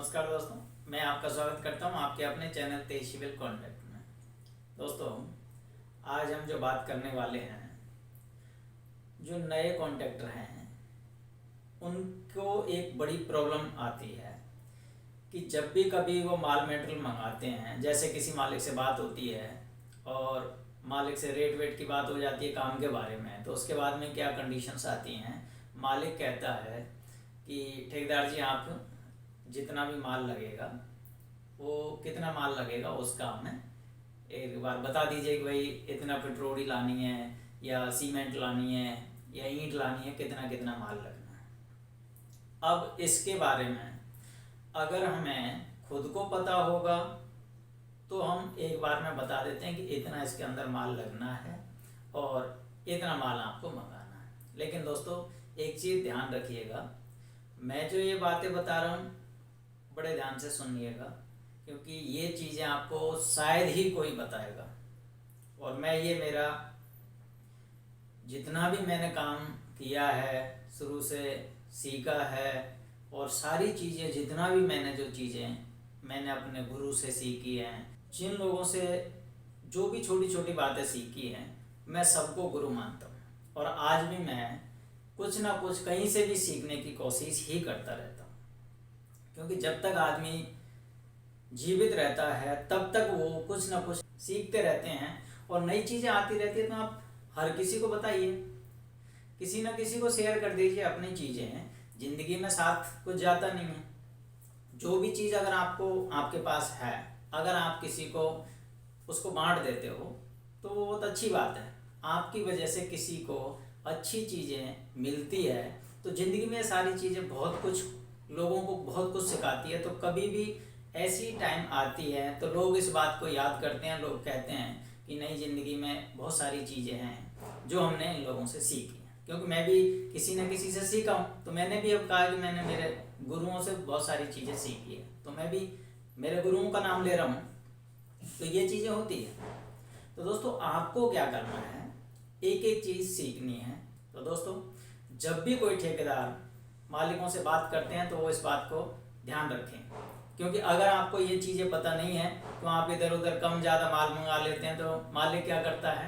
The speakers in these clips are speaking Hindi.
नमस्कार दोस्तों, मैं आपका स्वागत करता हूं आपके अपने चैनल तेज सिविल कॉन्टैक्ट में। दोस्तों, आज हम जो बात करने वाले हैं, जो नए कॉन्ट्रैक्टर हैं उनको एक बड़ी प्रॉब्लम आती है कि जब भी कभी वो माल मटेरियल मंगाते हैं, जैसे किसी मालिक से बात होती है और मालिक से रेट वेट की बात हो जाती है काम के बारे में, तो उसके बाद में क्या कंडीशंस आती हैं। मालिक कहता है कि ठेकेदार जी, आप जितना भी माल लगेगा, वो कितना माल लगेगा उसका हमें एक बार बता दीजिए कि भाई इतना पेट्रोल लानी है या सीमेंट लानी है या ईंट लानी है, कितना कितना माल लगना है। अब इसके बारे में अगर हमें खुद को पता होगा तो हम एक बार में बता देते हैं कि इतना इसके अंदर माल लगना है और इतना माल आपको मंगाना है। लेकिन दोस्तों, एक चीज़ ध्यान रखिएगा, मैं जो ये बातें बता रहा हूँ बड़े ध्यान से सुनिएगा, क्योंकि ये चीज़ें आपको शायद ही कोई बताएगा। और मैं ये मेरा जितना भी मैंने काम किया है, शुरू से सीखा है, और सारी चीज़ें जितना भी मैंने जो चीज़ें मैंने अपने गुरु से सीखी हैं, जिन लोगों से जो भी छोटी छोटी बातें सीखी हैं, मैं सबको गुरु मानता हूँ। और आज भी मैं कुछ ना कुछ कहीं से भी सीखने की कोशिश ही करता रहता हूँ, क्योंकि जब तक आदमी जीवित रहता है तब तक वो कुछ ना कुछ सीखते रहते हैं और नई चीज़ें आती रहती है। तो आप हर किसी को बताइए, किसी ना किसी को शेयर कर दीजिए अपनी चीज़ें हैं। ज़िंदगी में साथ कुछ जाता नहीं है। जो भी चीज़ अगर आपको आपके पास है, अगर आप किसी को उसको बांट देते हो तो वो बहुत अच्छी बात है। आपकी वजह से किसी को अच्छी चीज़ें मिलती है तो ज़िंदगी में सारी चीज़ें बहुत कुछ लोगों को बहुत कुछ सिखाती है। तो कभी भी ऐसी टाइम आती है तो लोग इस बात को याद करते हैं, लोग कहते हैं कि नई ज़िंदगी में बहुत सारी चीज़ें हैं जो हमने इन लोगों से सीखी हैं। क्योंकि मैं भी किसी न किसी से सीखा हूँ, तो मैंने भी अब कहा कि मैंने मेरे गुरुओं से बहुत सारी चीज़ें सीखी है, तो मैं भी मेरे गुरुओं का नाम ले रहा हूँ। तो ये चीज़ें होती है। तो दोस्तों, आपको क्या करना है, एक एक चीज़ सीखनी है। तो दोस्तों, जब भी कोई ठेकेदार मालिकों से बात करते हैं तो वो इस बात को ध्यान रखें, क्योंकि अगर आपको ये चीज़ें पता नहीं है तो आप इधर उधर कम ज़्यादा माल मंगा लेते हैं। तो मालिक क्या करता है,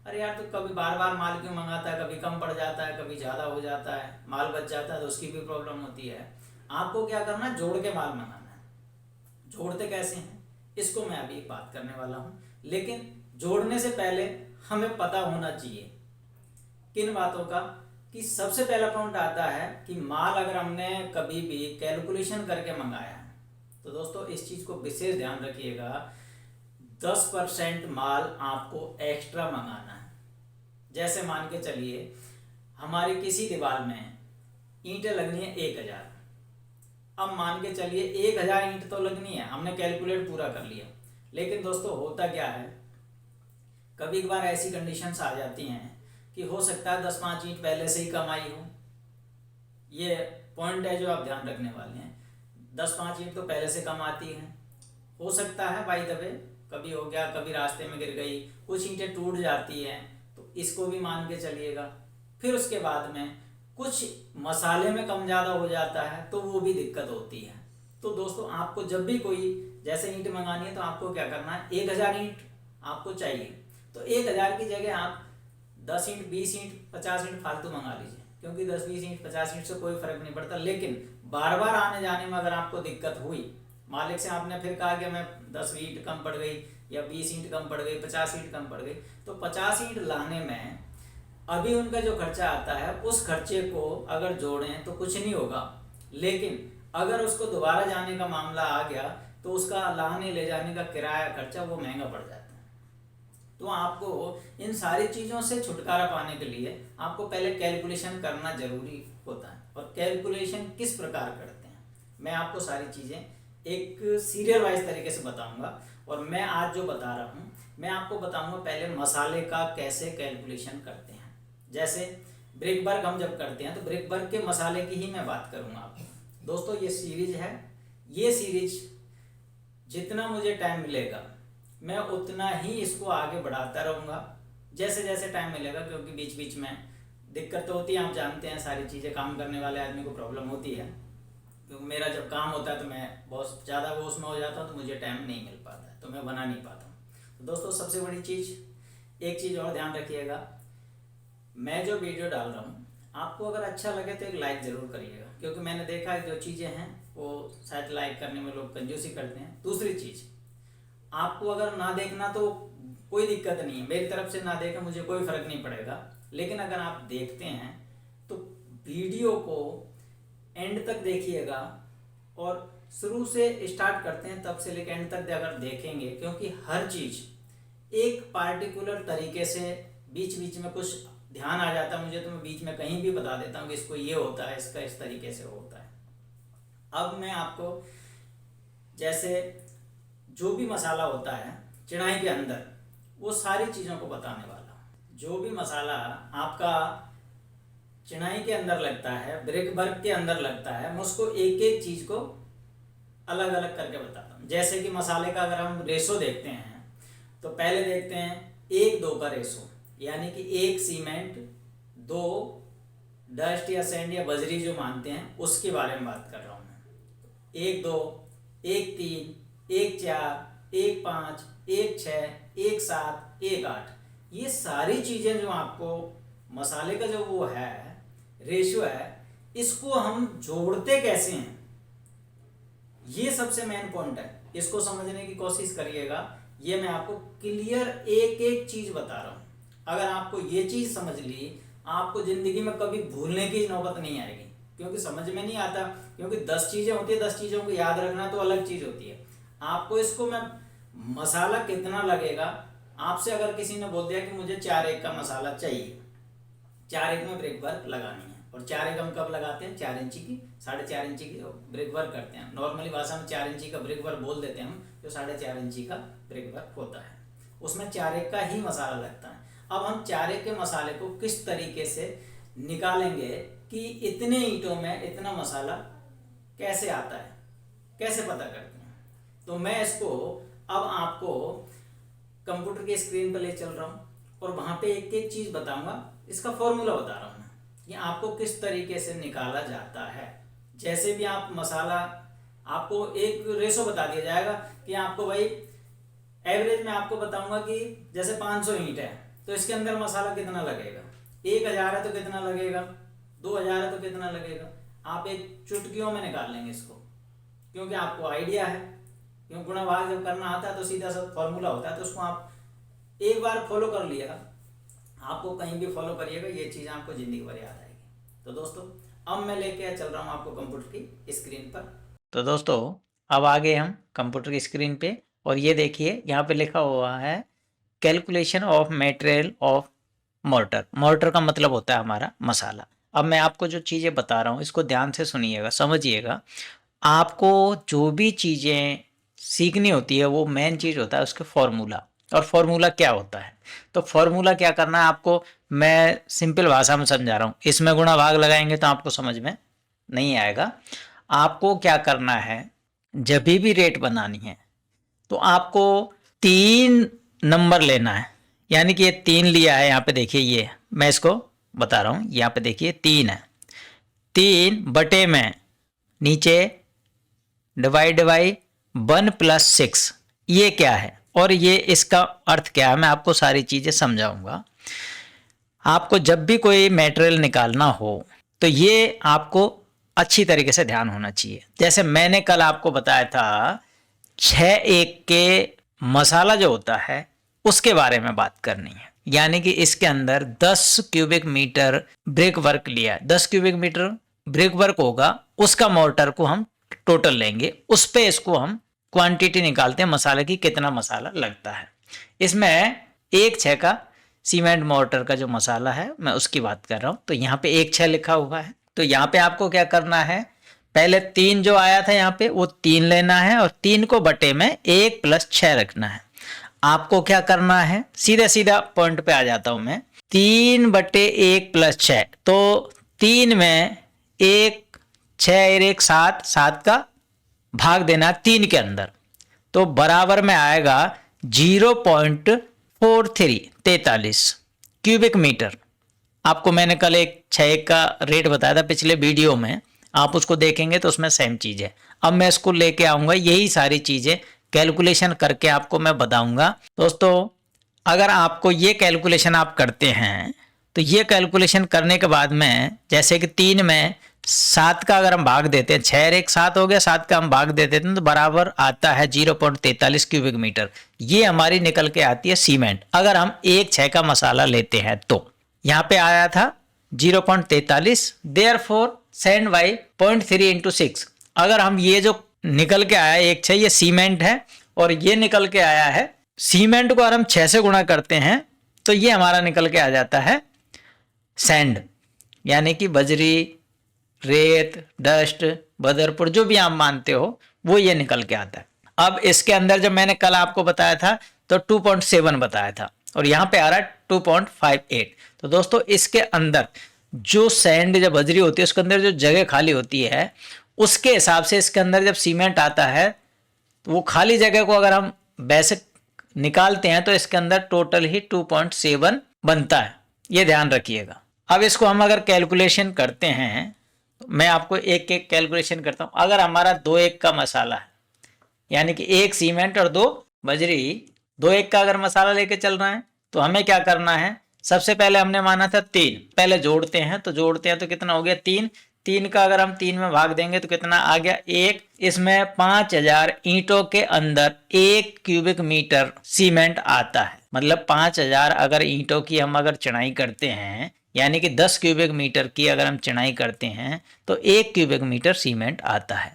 अरे यार, तो कभी बार बार माल क्यों मंगाता है, कभी कम पड़ जाता है, कभी ज़्यादा हो जाता है, माल बच जाता है, तो उसकी भी प्रॉब्लम होती है। आपको क्या करना है, जोड़ के माल मंगाना है। जोड़ते कैसे हैं, इसको मैं अभी बात करने वाला हूँ। लेकिन जोड़ने से पहले हमें पता होना चाहिए किन बातों का, कि सबसे पहला पॉइंट आता है कि माल अगर हमने कभी भी कैलकुलेशन करके मंगाया है तो दोस्तों इस चीज़ को विशेष ध्यान रखिएगा, 10% माल आपको एक्स्ट्रा मंगाना है। जैसे मान के चलिए हमारी किसी दीवार में ईंटें लगनी है 1000। अब मान के चलिए 1000 ईंट तो लगनी है, हमने कैलकुलेट पूरा कर लिया। लेकिन दोस्तों, होता क्या है, कभी कभार ऐसी कंडीशंस आ जाती हैं कि हो सकता है 10-5 ईंट पहले से ही कम आई हो। ये पॉइंट है जो आप ध्यान रखने वाले हैं। 10-5 ईंट तो पहले से कम आती हैं। हो सकता है बाई द वे कभी हो गया, कभी रास्ते में गिर गई, कुछ ईंटें टूट जाती हैं, तो इसको भी मान के चलिएगा। फिर उसके बाद में कुछ मसाले में कम ज़्यादा हो जाता है तो वो भी दिक्कत होती है। तो दोस्तों, आपको जब भी कोई जैसे ईंट मंगानी है तो आपको क्या करना है, 1000 ईंट आपको चाहिए तो 1000 की जगह आप 10 ईंट, 20 ईंट, 50 ईंट फालतू मंगा लीजिए, क्योंकि 10-20 ईंट, 50 ईंट से कोई फर्क नहीं पड़ता। लेकिन बार बार आने जाने में अगर आपको दिक्कत हुई, मालिक से आपने फिर कहा कि मैं 10 ईंट कम पड़ गई या 20 ईंट कम पड़ गई, 50 ईंट कम पड़ गई, तो 50 ईंट लाने में अभी उनका जो खर्चा आता है उस खर्चे को अगर जोड़ें तो कुछ नहीं होगा। लेकिन अगर उसको दोबारा जाने का मामला आ गया तो उसका लाने ले जाने का किराया खर्चा वो महंगा पड़ जाता है। तो आपको इन सारी चीज़ों से छुटकारा पाने के लिए आपको पहले कैलकुलेशन करना जरूरी होता है। और कैलकुलेशन किस प्रकार करते हैं, मैं आपको सारी चीज़ें एक सीरियल वाइज तरीके से बताऊंगा। और मैं आज जो बता रहा हूँ, मैं आपको बताऊंगा पहले मसाले का कैसे कैलकुलेशन करते हैं। जैसे ब्रिक वर्क हम जब करते हैं तो ब्रिक वर्क के मसाले की ही मैं बात करूँगा आपको। दोस्तों, ये सीरीज है, ये सीरीज जितना मुझे टाइम मिलेगा मैं उतना ही इसको आगे बढ़ाता रहूँगा, जैसे जैसे टाइम मिलेगा। क्योंकि बीच बीच में दिक्कत तो होती है, आप जानते हैं, सारी चीज़ें काम करने वाले आदमी को प्रॉब्लम होती है। क्योंकि मेरा जब काम होता है तो मैं बहुत ज़्यादा वो उसमें हो जाता हूँ, तो मुझे टाइम नहीं मिल पाता है, तो मैं बना नहीं पाता हूँ। तो दोस्तों सबसे बड़ी चीज़, एक चीज़ और ध्यान रखिएगा, मैं जो वीडियो डाल रहा हूँ आपको अगर अच्छा लगे तो एक लाइक ज़रूर करिएगा, क्योंकि मैंने देखा है जो चीज़ें हैं वो शायद लाइक करने में लोग कंजूसी करते हैं। दूसरी चीज़, आपको अगर ना देखना तो कोई दिक्कत नहीं है, मेरी तरफ से ना देखें मुझे कोई फ़र्क नहीं पड़ेगा, लेकिन अगर आप देखते हैं तो वीडियो को एंड तक देखिएगा, और शुरू से स्टार्ट करते हैं तब से लेकर एंड तक अगर देखेंगे, क्योंकि हर चीज़ एक पार्टिकुलर तरीके से, बीच बीच में कुछ ध्यान आ जाता है मुझे तो मैं बीच में कहीं भी बता देता हूँ कि इसको ये होता है, इसका इस तरीके से होता है। अब मैं आपको जैसे जो भी मसाला होता है चिनाई के अंदर, वो सारी चीज़ों को बताने वाला हूँ। जो भी मसाला आपका चिनाई के अंदर लगता है, ब्रिक वर्क के अंदर लगता है, मैं उसको एक एक चीज़ को अलग अलग करके बताता हूँ। जैसे कि मसाले का अगर हम रेशो देखते हैं तो पहले देखते हैं 1-2 का रेशो, यानी कि 1 सीमेंट 2 डस्ट या सैंड या बजरी जो मानते हैं उसके बारे में बात कर रहा हूँ मैं। 1-2, 1-3, 1-4, 1-5, 1-6, 1-7, 1-8, ये सारी चीज़ें जो आपको मसाले का जो वो है रेशियो है, इसको हम जोड़ते कैसे हैं, ये सबसे मेन पॉइंट है। इसको समझने की कोशिश करिएगा, ये मैं आपको क्लियर एक एक चीज बता रहा हूँ। अगर आपको ये चीज समझ ली, आपको जिंदगी में कभी भूलने की नौबत नहीं आएगी, क्योंकि समझ में नहीं आता, क्योंकि 10 चीजें होती है, 10 चीजों को याद रखना तो अलग चीज होती है। आपको इसको मैं मसाला कितना लगेगा, आपसे अगर किसी ने बोल दिया कि मुझे 4-1 का मसाला चाहिए, 4-1 में ब्रिक वर्क लगानी है, और 4-1 हम कब लगाते हैं, 4 इंची की 4.5 इंची की ब्रिक वर्क करते हैं। नॉर्मली भाषा में 4 इंची का ब्रिक वर्क बोल देते हैं हम, जो 4.5 इंची का ब्रिक वर्क होता है, उसमें 4-1 का ही मसाला लगता है। अब हम 4-1 के मसाले को किस तरीके से निकालेंगे कि इतने ईंटों में इतना मसाला कैसे आता है, कैसे पता करते हैं, तो मैं इसको अब आपको कंप्यूटर की स्क्रीन पर ले चल रहा हूँ, और वहाँ पे एक एक चीज़ बताऊँगा, इसका फॉर्मूला बता रहा हूँ मैं, ये आपको किस तरीके से निकाला जाता है। जैसे भी आप मसाला, आपको एक रेशो बता दिया जाएगा कि आपको भाई एवरेज में आपको बताऊंगा कि जैसे 500 ईंट है तो इसके अंदर मसाला कितना लगेगा, 1000 है तो कितना लगेगा, 2000 है तो कितना लगेगा, आप एक चुटकियों में निकाल लेंगे इसको, क्योंकि आपको आइडिया है। क्योंकि गुणा भाग जब करना आता है तो सीधा सा फॉर्मूला होता है, तो उसको आप एक बार फॉलो कर लिया, आपको कहीं भी फॉलो करिएगा, ये चीज़ आपको ज़िंदगी भर याद आएगी। तो दोस्तों अब मैं लेके चल रहा हूँ आपको कंप्यूटर की स्क्रीन पर। तो दोस्तों अब आ गए हम कंप्यूटर की स्क्रीन पे, और ये देखिए यहाँ पे लिखा हुआ है calculation of material of mortar. Mortar का मतलब होता है हमारा मसाला। अब मैं आपको जो चीज़ें बता रहा हूँ इसको ध्यान से सुनिएगा, समझिएगा। आपको जो भी चीज़ें सीखनी होती है वो मेन चीज़ होता है उसके फॉर्मूला। और फॉर्मूला क्या होता है, तो फॉर्मूला क्या करना है आपको, मैं सिंपल भाषा में समझा रहा हूँ, इसमें गुणा भाग लगाएंगे तो आपको समझ में नहीं आएगा। आपको क्या करना है, जब भी रेट बनानी है तो आपको 3 नंबर लेना है, यानी कि ये 3 लिया है, यहाँ पे देखिए, ये मैं इसको बता रहा हूँ, यहाँ पे देखिए 3 है, 3 बटे में नीचे डिवाइड बाई 1 + 6, ये क्या है और ये इसका अर्थ क्या है, मैं आपको सारी चीज़ें समझाऊंगा। आपको जब भी कोई मटेरियल निकालना हो तो ये आपको अच्छी तरीके से ध्यान होना चाहिए। जैसे मैंने कल आपको बताया था 6-1 के मसाला जो होता है उसके बारे में बात करनी है, यानी कि इसके अंदर 10 क्यूबिक मीटर ब्रिक वर्क लिया, 10 क्यूबिक मीटर ब्रिक वर्क होगा, उसका मोर्टर को हम टोटल लेंगे, उस पे इसको हम क्वांटिटी निकालते हैं मसाले की, कितना मसाला लगता है। इसमें 1/6 का सीमेंट मोर्टर का जो मसाला है मैं उसकी बात कर रहा हूँ, तो यहाँ पे 1/6 लिखा हुआ है। तो यहाँ पे आपको क्या करना है, पहले 3 जो आया था यहाँ पे वो 3 लेना है, और 3 को बटे में 1 + 6 रखना है। आपको क्या करना है, सीधा सीधा पॉइंट पे आ जाता हूं मैं, 3 बटे 1 + 6, तो 3 में 1 6 1 7, 7 का भाग देना 3 के अंदर, तो बराबर में आएगा 0.43 क्यूबिक मीटर। आपको मैंने कल एक 6 का रेट बताया था पिछले वीडियो में, आप उसको देखेंगे तो उसमें सेम चीज़ है। अब मैं इसको लेके आऊँगा, यही सारी चीज़ें कैलकुलेशन करके आपको मैं बताऊँगा। दोस्तों अगर आपको ये कैलकुलेशन आप करते हैं तो ये कैलकुलेशन करने के बाद में, जैसे कि 3 में 7 का अगर हम भाग देते हैं, 6 और 1 7 हो गया, 7 का हम भाग दे देते हैं तो बराबर आता है 0.43 क्यूबिक मीटर। ये हमारी निकल के आती है सीमेंट। अगर हम 1/6 का मसाला लेते हैं तो यहाँ पे आया था 0.43, देयरफॉर सैंड बाई 0.3 इंटू 6। अगर हम ये जो निकल के आया 1/6 ये सीमेंट है, और ये निकल के आया है सीमेंट को अगर हम 6 से गुणा करते हैं तो ये हमारा निकल के आ जाता है सैंड, यानी कि बजरी, रेत, डस्ट, बदरपुर, जो भी आप मानते हो वो ये निकल के आता है। अब इसके अंदर जब मैंने कल आपको बताया था तो 2.7 बताया था, और यहाँ पे आ रहा है 2.58। तो दोस्तों इसके अंदर जो सैंड जब बजरी होती है उसके अंदर जो जगह खाली होती है उसके हिसाब से इसके अंदर जब सीमेंट आता है तो वो खाली जगह को अगर हम वैसे निकालते हैं तो इसके अंदर टोटल ही 2.7 बनता है, ये ध्यान रखिएगा। अब इसको हम अगर कैलकुलेशन करते हैं तो मैं आपको एक एक कैलकुलेशन करता हूँ। अगर हमारा 2:1 का मसाला है, यानी कि 1 सीमेंट और 2 बजरी, 2:1 का अगर मसाला लेके चल रहा है तो हमें क्या करना है, सबसे पहले हमने माना था 3, पहले जोड़ते हैं तो कितना हो गया 3। 3 का अगर हम 3 में भाग देंगे तो कितना आ गया 1। इसमें 5000 ईंटों के अंदर 1 क्यूबिक मीटर सीमेंट आता है। मतलब 5000 अगर ईंटों की हम अगर चढ़ाई करते हैं, यानी कि 10 क्यूबिक मीटर की अगर हम चढ़ाई करते हैं तो 1 क्यूबिक मीटर सीमेंट आता है।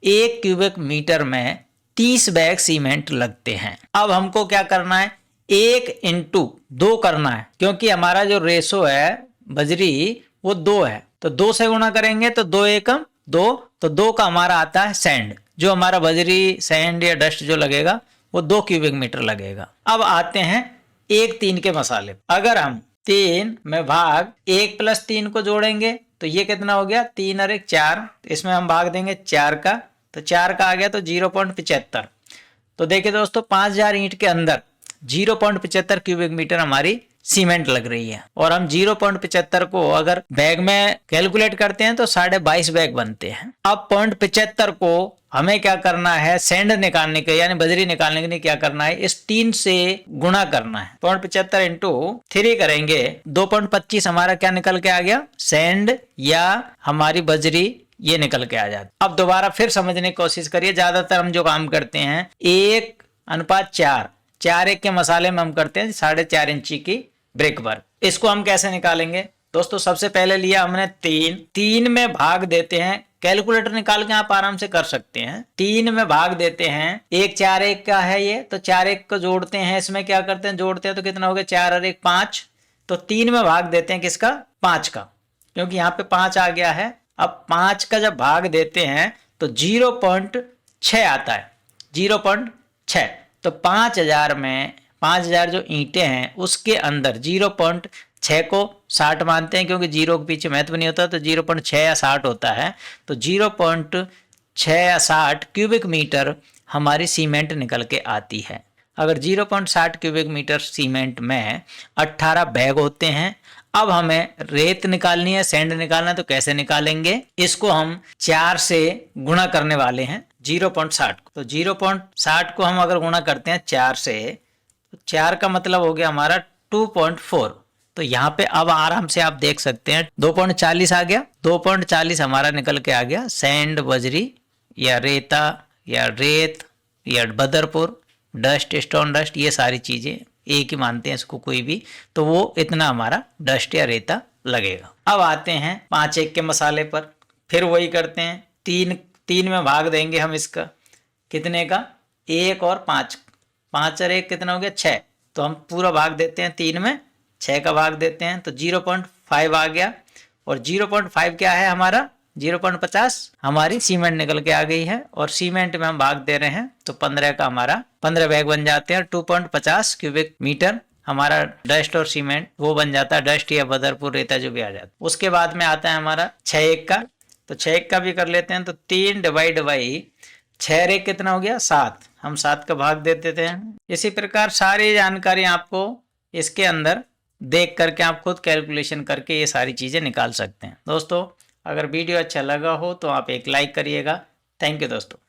1 क्यूबिक मीटर में 30 बैग सीमेंट लगते हैं। अब हमको क्या करना है, 1 इंटू 2 करना है, क्योंकि हमारा जो रेशो है बजरी वो 2 है, तो 2 से गुणा करेंगे तो 2 एकम 2, तो 2 का हमारा आता है सैंड। जो हमारा बजरी सैंड या डस्ट जो लगेगा वो 2 क्यूबिक मीटर लगेगा। अब आते हैं 1/3 के मसाले। अगर हम 3 में भाग 1 + 3 को जोड़ेंगे तो ये कितना हो गया 3 और 1 4, इसमें हम भाग देंगे 4 का, तो 4 का आ गया तो 0.75। तो देखिए दोस्तों 5000 ईंट के अंदर 0.75 क्यूबिक मीटर हमारी सीमेंट लग रही है, और हम 0.75 को अगर बैग में कैलकुलेट करते हैं तो 22.5 बैग बनते हैं। अब 0.75 को हमें क्या करना है, सैंड निकालने के यानी बजरी निकालने के लिए क्या करना है, इस 3 से गुणा करना है। 0.75 इंटू 3 करेंगे 2.25 हमारा क्या निकल के आ गया, सैंड या हमारी बजरी ये निकल के आ जाती। अब दोबारा फिर समझने की कोशिश करिए। ज्यादातर हम जो काम करते हैं 1:4, 4:1 के मसाले में हम करते हैं 4.5 इंची की ब्रिक वर्क। इसको हम कैसे निकालेंगे दोस्तों, सबसे पहले लिया हमने 3 में भाग देते हैं, कैलकुलेटर निकाल के आप आराम से कर सकते हैं। 3 में भाग देते हैं, 1 4 1 का है ये, तो 4 1 को जोड़ते हैं, इसमें क्या करते हैं जोड़ते हैं तो कितना हो गया 4 और 1 5, तो 3 में भाग देते हैं किसका 5 का, क्योंकि यहाँ पे 5 आ गया है। अब 5 का जब भाग देते हैं तो 0.6 आता है, 0.6। तो 5000 में 5000 जो ईंटें हैं उसके अंदर 0.6 को 60 मानते हैं, क्योंकि 0 के पीछे महत्व नहीं होता, तो 0.6 या 60 होता है, तो 0.6 या 60 क्यूबिक मीटर हमारी सीमेंट निकल के आती है। अगर 0.60 क्यूबिक मीटर सीमेंट में 18 बैग होते हैं। अब हमें रेत निकालनी है, सैंड निकालना है, तो कैसे निकालेंगे, इसको हम 4 से गुणा करने वाले हैं 0.60 को। तो 0.60 को हम अगर गुणा करते हैं 4 से, तो 4 का मतलब हो गया हमारा 2.4। तो यहाँ पे अब आराम से आप देख सकते हैं 2.40 आ गया, 2.40 हमारा निकल के आ गया सैंड, बजरी या रेता या रेत या बदरपुर, डस्ट, स्टोन डस्ट, ये सारी चीजें एक ही मानते हैं इसको कोई भी, तो वो इतना हमारा डस्ट या रेता लगेगा। अब आते हैं 5:1 के मसाले पर, फिर वही करते हैं, 3 में भाग देंगे हम इसका, कितने का 1 और 5, 5 और 1 कितना हो गया 6, तो हम पूरा भाग देते हैं 3 में, 6 का भाग देते हैं तो 0.5 आ गया। और 0.5 क्या है हमारा 0.50 हमारी सीमेंट निकल के आ गई है, और सीमेंट में हम भाग दे रहे हैं तो 15 का हमारा 15 बैग बन जाते हैं। 2.50 क्यूबिक मीटर हमारा डस्ट और सीमेंट वो बन जाता है, डस्ट या बदरपुर रेता जो भी आ जाता है। उसके बाद में आता है हमारा 6:1 का, तो 6:1 का भी कर लेते हैं, तो 3 डिवाइड बाई 6 और 1 कितना हो गया 7, हम 7 का भाग दे देते हैं। इसी प्रकार सारी जानकारी आपको इसके अंदर देख करके आप खुद कैलकुलेशन करके ये सारी चीजें निकाल सकते हैं। दोस्तों अगर वीडियो अच्छा लगा हो तो आप एक लाइक करिएगा। थैंक यू दोस्तों।